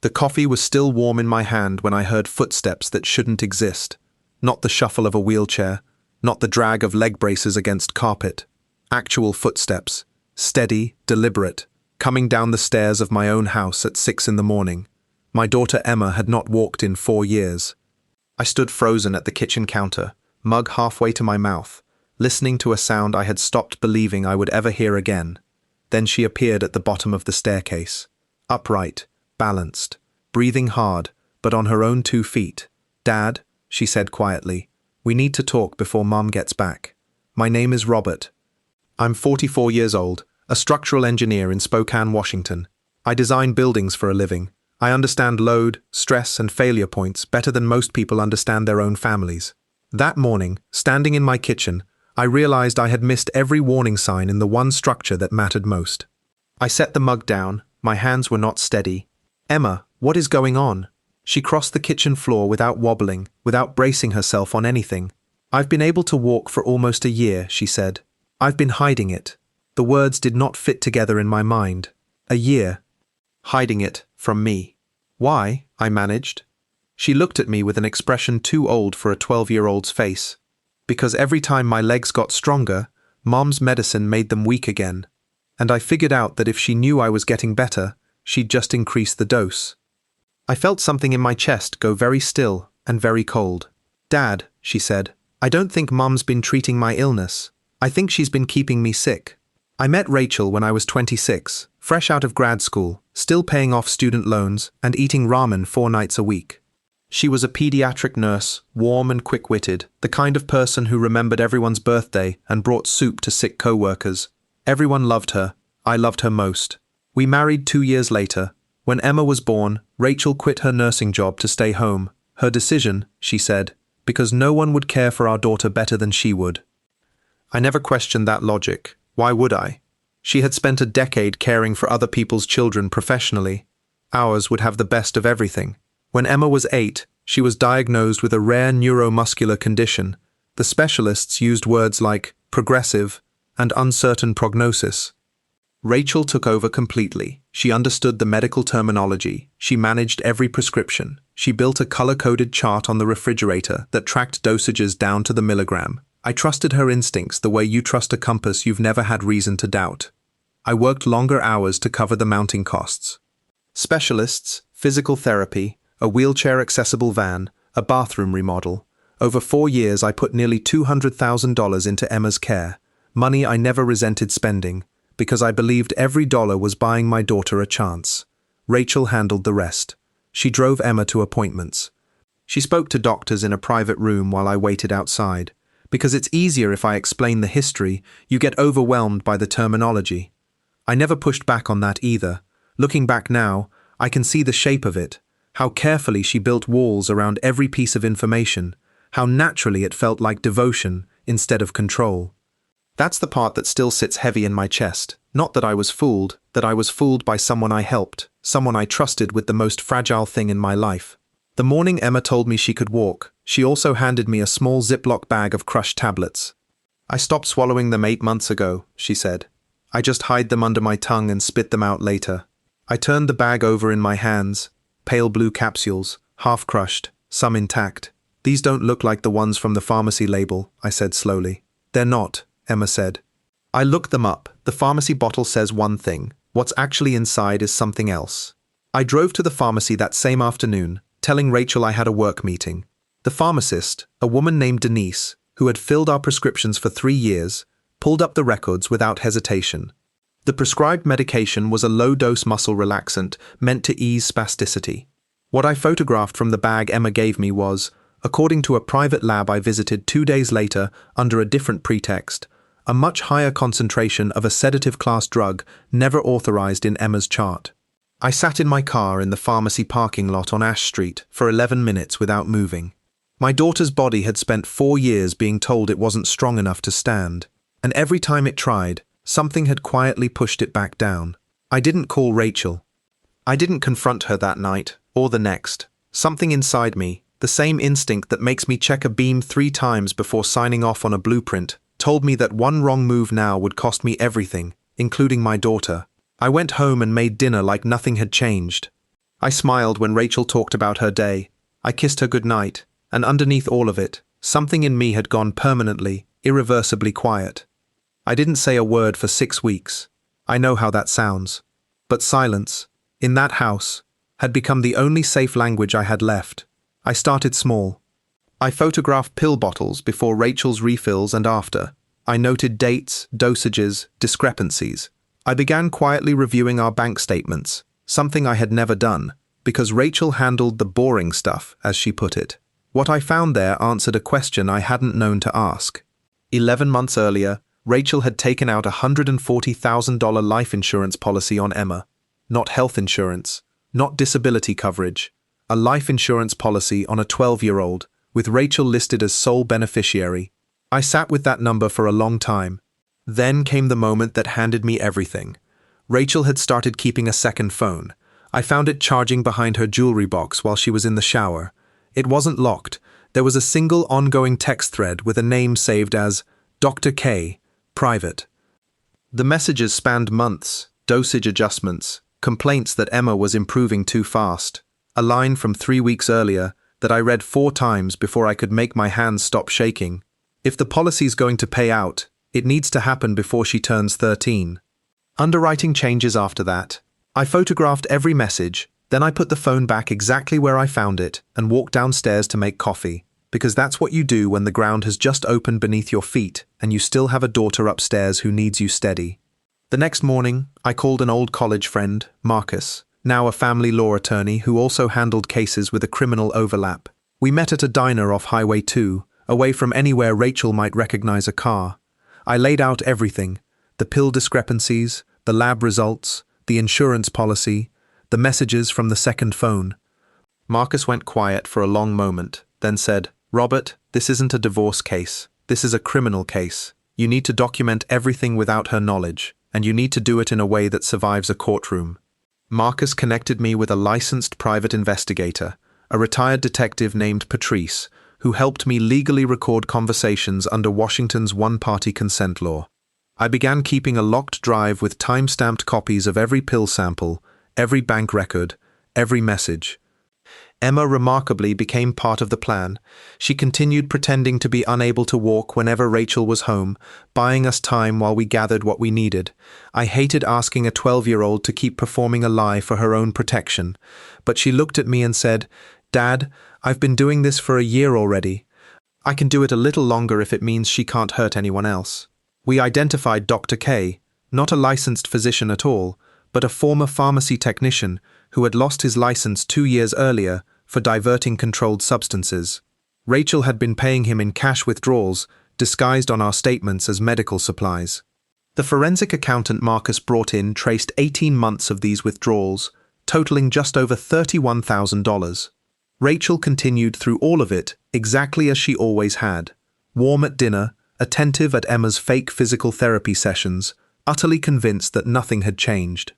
The coffee was still warm in my hand when I heard footsteps that shouldn't exist. Not the shuffle of a wheelchair, not the drag of leg braces against carpet. Actual footsteps, steady, deliberate, coming down the stairs of my own house at 6 in the morning. My daughter Emma had not walked in 4 years. I stood frozen at the kitchen counter, mug halfway to my mouth, listening to a sound I had stopped believing I would ever hear again. Then she appeared at the bottom of the staircase, upright, balanced, breathing hard, but on her own 2 feet. "Dad," she said quietly, "we need to talk before Mom gets back. My name is Robert. I'm 44 years old, a structural engineer in Spokane, Washington. I design buildings for a living. I understand load, stress, and failure points better than most people understand their own families. That morning, standing in my kitchen, I realized I had missed every warning sign in the one structure that mattered most. I set the mug down. My hands were not steady. "Emma, what is going on?" She crossed the kitchen floor without wobbling, without bracing herself on anything. "I've been able to walk for almost a year," she said. "I've been hiding it." The words did not fit together in my mind. A year. Hiding it from me. "Why?" I managed. She looked at me with an expression too old for a 12-year-old's face. "Because every time my legs got stronger, Mom's medicine made them weak again. And I figured out that if she knew I was getting better, she'd just increase the dose." I felt something in my chest go very still and very cold. "Dad," she said, "I don't think Mom's been treating my illness. I think she's been keeping me sick. I met Rachel when I was 26, fresh out of grad school, still paying off student loans and eating ramen 4 nights a week. She was a pediatric nurse, warm and quick-witted, the kind of person who remembered everyone's birthday and brought soup to sick co-workers. Everyone loved her. I loved her most. We married 2 years later. When Emma was born, Rachel quit her nursing job to stay home. Her decision, she said, because no one would care for our daughter better than she would. I never questioned that logic. Why would I? She had spent a decade caring for other people's children professionally. Ours would have the best of everything. When Emma was 8, she was diagnosed with a rare neuromuscular condition. The specialists used words like progressive and uncertain prognosis. Rachel took over completely. She understood the medical terminology. She managed every prescription. She built a color-coded chart on the refrigerator that tracked dosages down to the milligram. I trusted her instincts the way you trust a compass you've never had reason to doubt. I worked longer hours to cover the mounting costs. Specialists, physical therapy, a wheelchair-accessible van, a bathroom remodel. Over 4 years I put nearly $200,000 into Emma's care, money I never resented spending, because I believed every dollar was buying my daughter a chance. Rachel handled the rest. She drove Emma to appointments. She spoke to doctors in a private room while I waited outside. Because it's easier if I explain the history, you get overwhelmed by the terminology. I never pushed back on that either. Looking back now, I can see the shape of it, how carefully she built walls around every piece of information, how naturally it felt like devotion instead of control. That's the part that still sits heavy in my chest. Not that I was fooled, that I was fooled by someone I helped, someone I trusted with the most fragile thing in my life. The morning Emma told me she could walk, she also handed me a small Ziploc bag of crushed tablets. "I stopped swallowing them 8 months ago," she said. "I just hide them under my tongue and spit them out later." I turned the bag over in my hands. Pale blue capsules, half crushed, some intact. "These don't look like the ones from the pharmacy label," I said slowly. "They're not," Emma said. "I looked them up. The pharmacy bottle says one thing. What's actually inside is something else." I drove to the pharmacy that same afternoon, telling Rachel I had a work meeting. The pharmacist, a woman named Denise, who had filled our prescriptions for 3 years, pulled up the records without hesitation. The prescribed medication was a low-dose muscle relaxant meant to ease spasticity. What I photographed from the bag Emma gave me was, according to a private lab I visited 2 days later under a different pretext, a much higher concentration of a sedative-class drug never authorized in Emma's chart. I sat in my car in the pharmacy parking lot on Ash Street for 11 minutes without moving. My daughter's body had spent 4 years being told it wasn't strong enough to stand, and every time it tried, something had quietly pushed it back down. I didn't call Rachel. I didn't confront her that night, or the next. Something inside me, the same instinct that makes me check a beam 3 times before signing off on a blueprint, told me that one wrong move now would cost me everything, including my daughter. I went home and made dinner like nothing had changed. I smiled when Rachel talked about her day. I kissed her goodnight, and underneath all of it, something in me had gone permanently, irreversibly quiet. I didn't say a word for 6 weeks. I know how that sounds. But silence, in that house, had become the only safe language I had left. I started small. I photographed pill bottles before Rachel's refills and after. I noted dates, dosages, discrepancies. I began quietly reviewing our bank statements, something I had never done, because Rachel handled the boring stuff, as she put it. What I found there answered a question I hadn't known to ask. 11 months earlier, Rachel had taken out a $140,000 life insurance policy on Emma. Not health insurance, not disability coverage. A life insurance policy on a 12-year-old, with Rachel listed as sole beneficiary. I sat with that number for a long time. Then came the moment that handed me everything. Rachel had started keeping a second phone. I found it charging behind her jewelry box while she was in the shower. It wasn't locked. There was a single ongoing text thread with a name saved as Dr. K, private. The messages spanned months, dosage adjustments, complaints that Emma was improving too fast. A line from 3 weeks earlier that I read 4 times before I could make my hands stop shaking. If the policy's going to pay out, it needs to happen before she turns 13. Underwriting changes after that. I photographed every message, then I put the phone back exactly where I found it and walked downstairs to make coffee, because that's what you do when the ground has just opened beneath your feet and you still have a daughter upstairs who needs you steady. The next morning, I called an old college friend, Marcus, now a family law attorney who also handled cases with a criminal overlap. We met at a diner off Highway 2, away from anywhere Rachel might recognize a car. I laid out everything: the pill discrepancies, the lab results, the insurance policy, the messages from the second phone. Marcus went quiet for a long moment, then said, "Robert, this isn't a divorce case. This is a criminal case. You need to document everything without her knowledge, and you need to do it in a way that survives a courtroom." Marcus connected me with a licensed private investigator, a retired detective named Patrice, who helped me legally record conversations under Washington's one-party consent law. I began keeping a locked drive with time-stamped copies of every pill sample, every bank record, every message. Emma remarkably became part of the plan. She continued pretending to be unable to walk whenever Rachel was home, buying us time while we gathered what we needed. I hated asking a 12-year-old to keep performing a lie for her own protection, but she looked at me and said, "Dad, I've been doing this for a year already. I can do it a little longer if it means she can't hurt anyone else." We identified Dr. K, not a licensed physician at all, but a former pharmacy technician who had lost his license 2 years earlier for diverting controlled substances. Rachel had been paying him in cash withdrawals, disguised on our statements as medical supplies. The forensic accountant Marcus brought in traced 18 months of these withdrawals, totaling just over $31,000. Rachel continued through all of it exactly as she always had, warm at dinner, attentive at Emma's fake physical therapy sessions, utterly convinced that nothing had changed.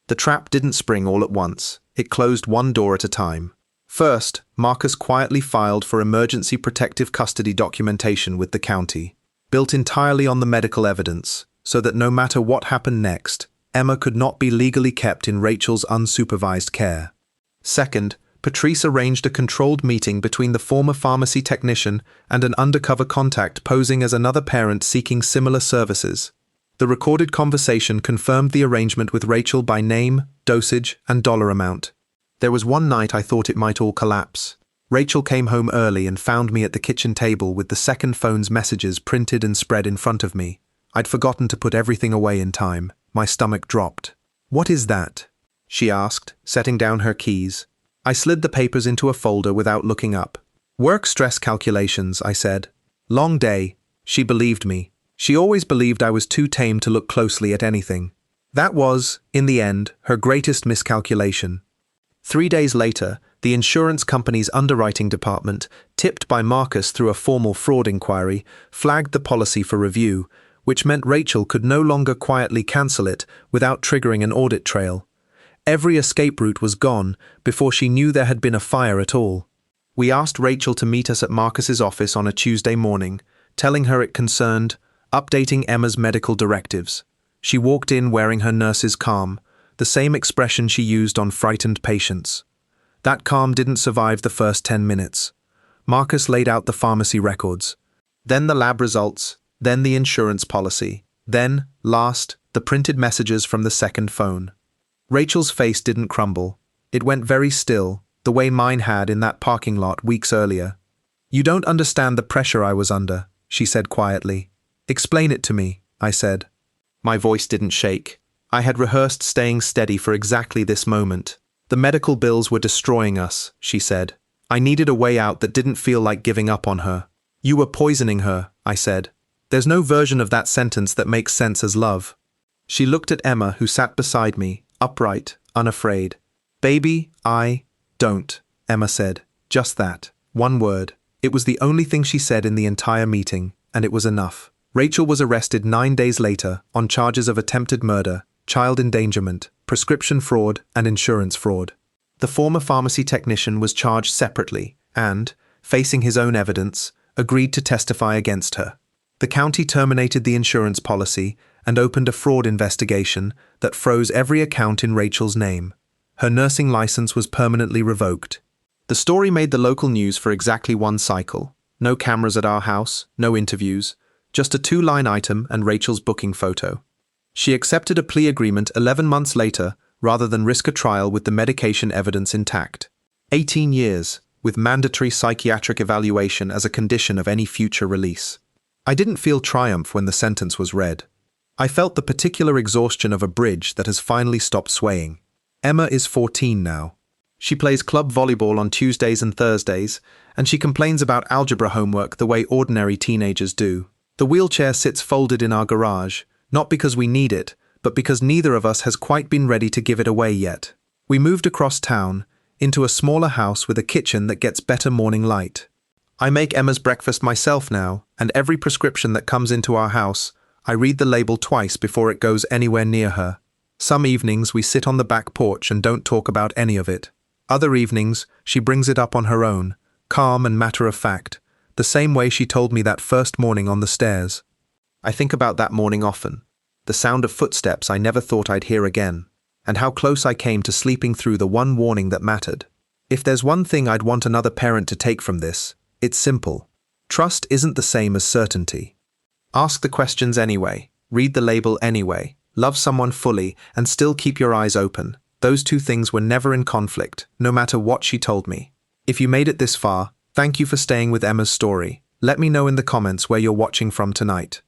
The trap didn't spring all at once. It closed one door at a time. First, Marcus quietly filed for emergency protective custody documentation with the county, built entirely on the medical evidence, so that no matter what happened next, Emma could not be legally kept in Rachel's unsupervised care. Second, Patrice arranged a controlled meeting between the former pharmacy technician and an undercover contact posing as another parent seeking similar services. The recorded conversation confirmed the arrangement with Rachel by name, dosage, and dollar amount. There was one night I thought it might all collapse. Rachel came home early and found me at the kitchen table with the second phone's messages printed and spread in front of me. I'd forgotten to put everything away in time. My stomach dropped. "What is that?" she asked, setting down her keys. I slid the papers into a folder without looking up. "Work stress calculations," I said. "Long day." She believed me. She always believed I was too tame to look closely at anything. That was, in the end, her greatest miscalculation. 3 days later, the insurance company's underwriting department, tipped by Marcus through a formal fraud inquiry, flagged the policy for review, which meant Rachel could no longer quietly cancel it without triggering an audit trail. Every escape route was gone before she knew there had been a fire at all. We asked Rachel to meet us at Marcus's office on a Tuesday morning, telling her it concerned updating Emma's medical directives. She walked in wearing her nurse's calm, the same expression she used on frightened patients. That calm didn't survive the first 10 minutes. Marcus laid out the pharmacy records. Then the lab results, then the insurance policy, then, last, the printed messages from the second phone. Rachel's face didn't crumble. It went very still, the way mine had in that parking lot weeks earlier. "You don't understand the pressure I was under," she said quietly. "Explain it to me," I said. My voice didn't shake. I had rehearsed staying steady for exactly this moment. "The medical bills were destroying us," she said. "I needed a way out that didn't feel like giving up on her." "You were poisoning her," I said. "There's no version of that sentence that makes sense as love." She looked at Emma, who sat beside me, upright, unafraid. "Baby, I don't," Emma said. Just that. One word. It was the only thing she said in the entire meeting, and it was enough. Rachel was arrested 9 days later on charges of attempted murder, child endangerment, prescription fraud, and insurance fraud. The former pharmacy technician was charged separately and, facing his own evidence, agreed to testify against her. The county terminated the insurance policy and opened a fraud investigation that froze every account in Rachel's name. Her nursing license was permanently revoked. The story made the local news for exactly one cycle. No cameras at our house, no interviews, just a 2-line item and Rachel's booking photo. She accepted a plea agreement 11 months later rather than risk a trial with the medication evidence intact. 18 years, with mandatory psychiatric evaluation as a condition of any future release. I didn't feel triumph when the sentence was read. I felt the particular exhaustion of a bridge that has finally stopped swaying. Emma is 14 now. She plays club volleyball on Tuesdays and Thursdays, and she complains about algebra homework the way ordinary teenagers do. The wheelchair sits folded in our garage, not because we need it, but because neither of us has quite been ready to give it away yet. We moved across town, into a smaller house with a kitchen that gets better morning light. I make Emma's breakfast myself now, and every prescription that comes into our house, I read the label twice before it goes anywhere near her. Some evenings we sit on the back porch and don't talk about any of it. Other evenings, she brings it up on her own, calm and matter-of-fact, the same way she told me that first morning on the stairs. I think about that morning often, the sound of footsteps I never thought I'd hear again, and how close I came to sleeping through the one warning that mattered. If there's one thing I'd want another parent to take from this, it's simple. Trust isn't the same as certainty. Ask the questions anyway, read the label anyway, love someone fully, and still keep your eyes open. Those two things were never in conflict, no matter what she told me. If you made it this far, thank you for staying with Emma's story. Let me know in the comments where you're watching from tonight.